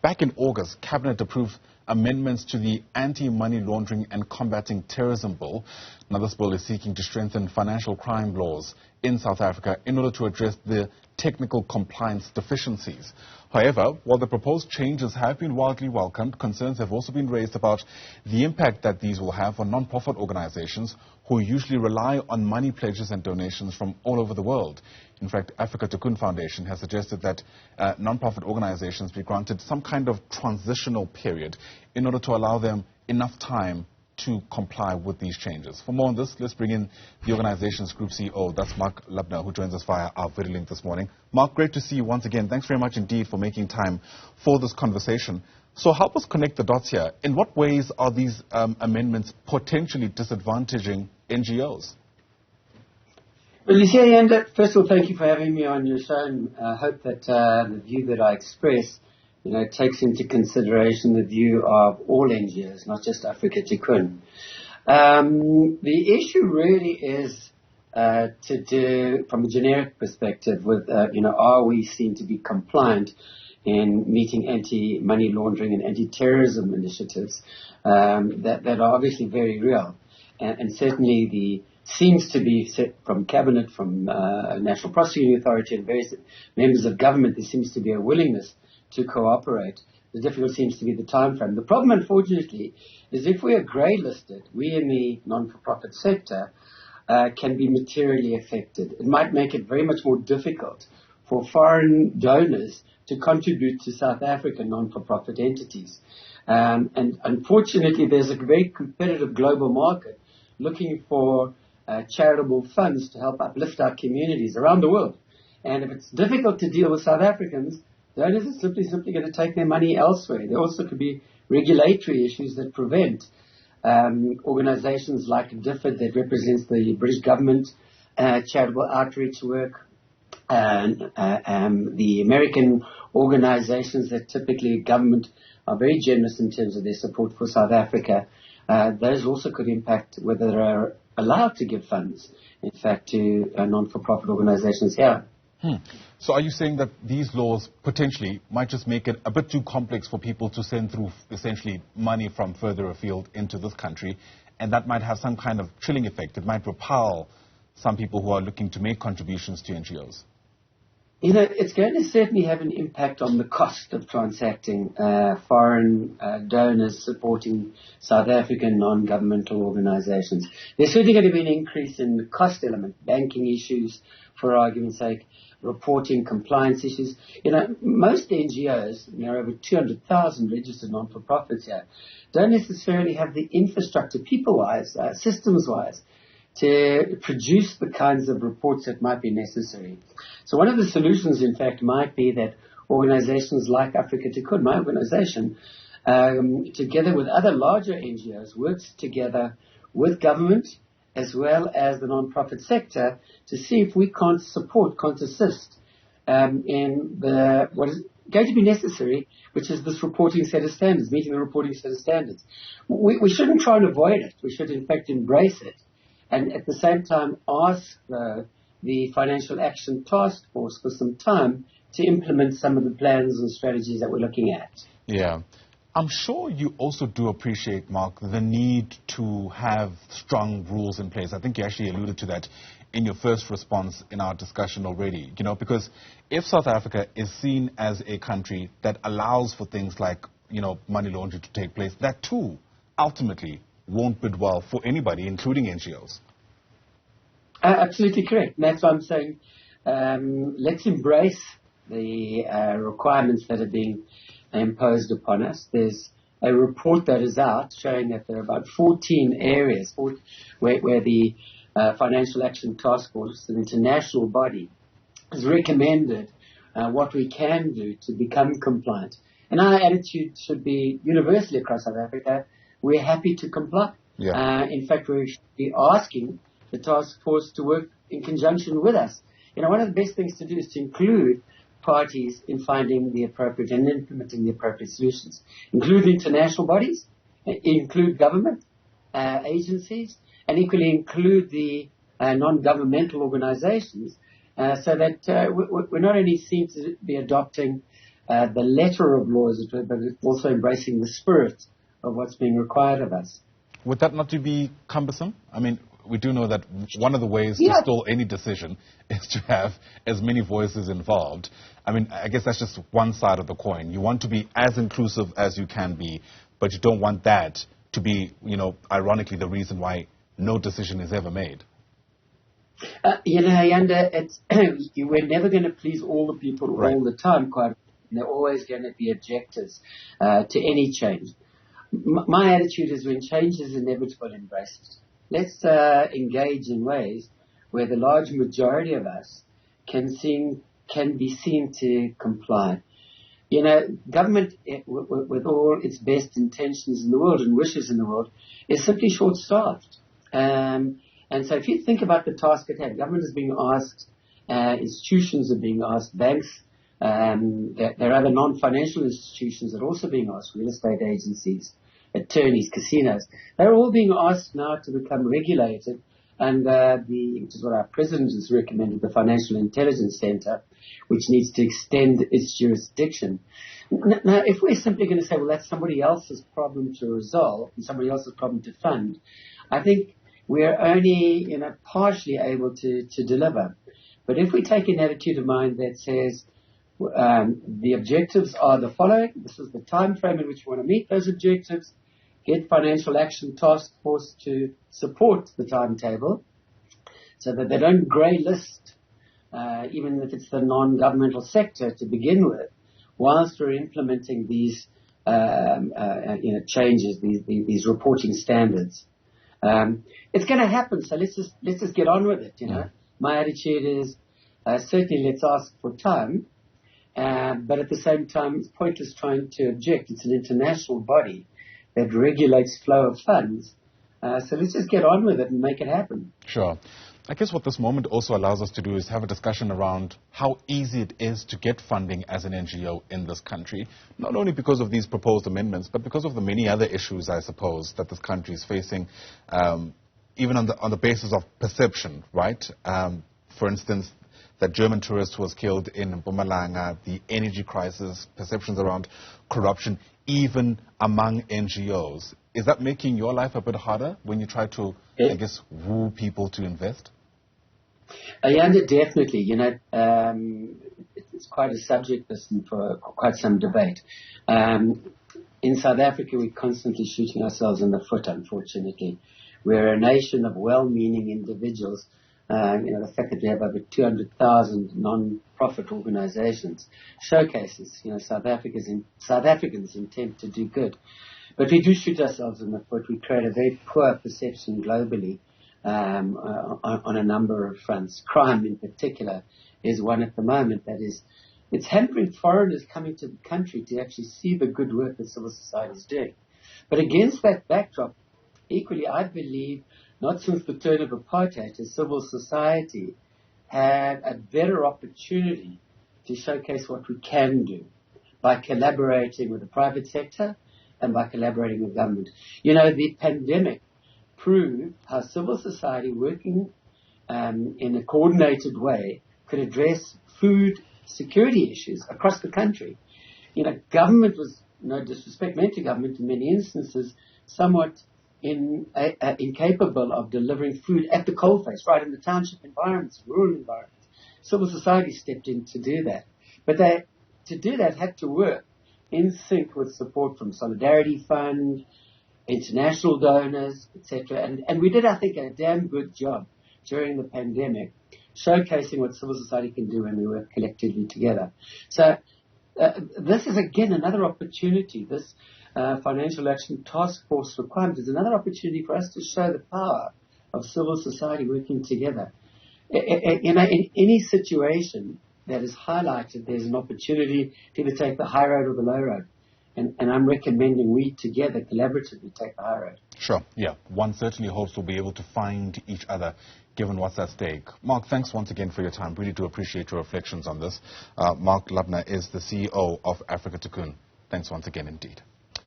Back in August, Cabinet approved amendments to the Anti-Money Laundering and Combating Terrorism Bill. Now, this bill is seeking to strengthen financial crime laws in South Africa in order to address the technical compliance deficiencies. However, while the proposed changes have been widely welcomed, concerns have also been raised about the impact that these will have on non-profit organizations who usually rely on money pledges and donations from all over the world. In fact, Africa Tikkun Foundation has suggested that non-profit organizations be granted some kind of transitional period in order to allow them enough time to comply with these changes. For more on this, let's bring in the organization's Group CEO, that's Mark Lubner, who joins us via our video link this morning. Mark, great to see you once again. Thanks very much indeed for making time for this conversation. So help us connect the dots here. In what ways are these amendments potentially disadvantaging NGOs? Well, you see, Ian, first of all, thank you for having me on your show, and I hope that the view that I express takes into consideration the view of all NGOs, not just Africa Tikkun. The issue really is to do, from a generic perspective, with, are we seen to be compliant in meeting anti-money laundering and anti-terrorism initiatives that are obviously very real. And certainly seems to be set from Cabinet, from National Prosecuting Authority and various members of government, there seems to be a willingness to cooperate. The difficulty seems to be the time frame. The problem, unfortunately, is if we are grey listed, we in the non-for-profit sector can be materially affected. It might make it very much more difficult for foreign donors to contribute to South African non-for-profit entities. And unfortunately, there's a very competitive global market looking for charitable funds to help uplift our communities around the world. And if it's difficult to deal with South Africans, donors are simply going to take their money elsewhere. There also could be regulatory issues that prevent organizations like DFID, that represents the British government, charitable outreach work, and the American organizations that typically government are very generous in terms of their support for South Africa. Those also could impact whether they are allowed to give funds, in fact, to non-for-profit organizations here. So are you saying that these laws potentially might just make it a bit too complex for people to send through essentially money from further afield into this country, and that might have some kind of chilling effect? It might repel some people who are looking to make contributions to NGOs. It's going to certainly have an impact on the cost of transacting foreign donors supporting South African non-governmental organizations. There's certainly going to be an increase in the cost element, banking issues, for argument's sake, reporting, compliance issues. Most NGOs, over 200,000 registered non-for-profits here, don't necessarily have the infrastructure, people-wise, systems-wise, to produce the kinds of reports that might be necessary. So one of the solutions, in fact, might be that organizations like Africa Tikkun, my organization, together with other larger NGOs, works together with government as well as the non-profit sector to see if we can't assist in what is going to be necessary, which is this reporting set of standards, meeting the reporting set of standards. We shouldn't try and avoid it. We should, in fact, embrace it. And at the same time, ask the Financial Action Task Force for some time to implement some of the plans and strategies that we're looking at. Yeah. I'm sure you also do appreciate, Mark, the need to have strong rules in place. I think you actually alluded to that in your first response in our discussion already, because if South Africa is seen as a country that allows for things like, money laundering to take place, that too ultimately won't bid well for anybody, including NGOs. Absolutely correct. And that's why I'm saying let's embrace the requirements that are being imposed upon us. There's a report that is out showing that there are about 14 areas where the Financial Action Task Force, an international body, has recommended what we can do to become compliant. And our attitude should be universally across South Africa. We're happy to comply. Yeah. In fact, we should be asking the task force to work in conjunction with us. One of the best things to do is to include parties in finding the appropriate and implementing the appropriate solutions. Include international bodies, include government agencies, and equally include the non-governmental organizations so that we're not only seen to be adopting the letter of law, as it were, but also embracing the spirit of what's being required of us. Would that not be cumbersome? I mean, we do know that one of the ways to stall any decision is to have as many voices involved. I mean, I guess that's just one side of the coin. You want to be as inclusive as you can be, but you don't want that to be, ironically, the reason why no decision is ever made. Yanda, we're never going to please all the people all the time, quite. There are always going to be objectives to any change. My attitude is when change is inevitable, embrace it. Let's engage in ways where the large majority of us can be seen to comply. Government, with all its best intentions in the world and wishes in the world, is simply short-staffed. And so if you think about the task at hand, government is being asked, institutions are being asked, banks, there are other non-financial institutions that are also being asked, real estate agencies, attorneys, casinos. They're all being asked now to become regulated, and which is what our president has recommended, the Financial Intelligence Center, which needs to extend its jurisdiction. Now, if we're simply going to say, well, that's somebody else's problem to resolve and somebody else's problem to fund, I think we're only, partially able to deliver. But if we take an attitude of mind that says the objectives are the following, this is the time frame in which we want to meet those objectives, get Financial Action Task Force to support the timetable so that they don't grey list, even if it's the non-governmental sector to begin with, whilst we're implementing these changes, these reporting standards. It's going to happen, so let's just get on with it. My attitude is certainly let's ask for time, but at the same time it's pointless trying to object. It's an international body that regulates flow of funds, so let's just get on with it and make it happen. Sure. I guess what this moment also allows us to do is have a discussion around how easy it is to get funding as an NGO in this country, not only because of these proposed amendments, but because of the many other issues, I suppose, that this country is facing, even on the basis of perception, right? For instance, that German tourist who was killed in Mpumalanga, the energy crisis, perceptions around corruption, even among NGOs. Is that making your life a bit harder when you try to, I guess, woo people to invest? Definitely. It's quite a subject listened for quite some debate. In South Africa, we're constantly shooting ourselves in the foot, unfortunately. We're a nation of well-meaning individuals. The fact that we have over 200,000 non-profit organizations showcases, South Africans' intent to do good. But we do shoot ourselves in the foot. We create a very poor perception globally on a number of fronts. Crime, in particular, is one at the moment that is, it's hampering foreigners coming to the country to actually see the good work that civil society is doing. But against that backdrop, equally, I believe, not since the turn of apartheid, has civil society had a better opportunity to showcase what we can do by collaborating with the private sector and by collaborating with government. The pandemic proved how civil society working in a coordinated way could address food security issues across the country. Government was, no disrespect meant to government in many instances, somewhat incapable of delivering food at the coalface, right in the township environments, rural environments. Civil society stepped in to do that. But to do that had to work in sync with support from Solidarity Fund, international donors, etc. And we did, I think, a damn good job during the pandemic, showcasing what civil society can do when we work collectively together. So this is, again, another opportunity. This Financial Action Task Force requirement is another opportunity for us to show the power of civil society working together. In any situation that is highlighted, there's an opportunity to either take the high road or the low road. And I'm recommending we together collaboratively take the high road. Sure, yeah. One certainly hopes we'll be able to find each other given what's at stake. Mark, thanks once again for your time. Really do appreciate your reflections on this. Mark Lubner is the CEO of Africa Cocoon. Thanks once again indeed.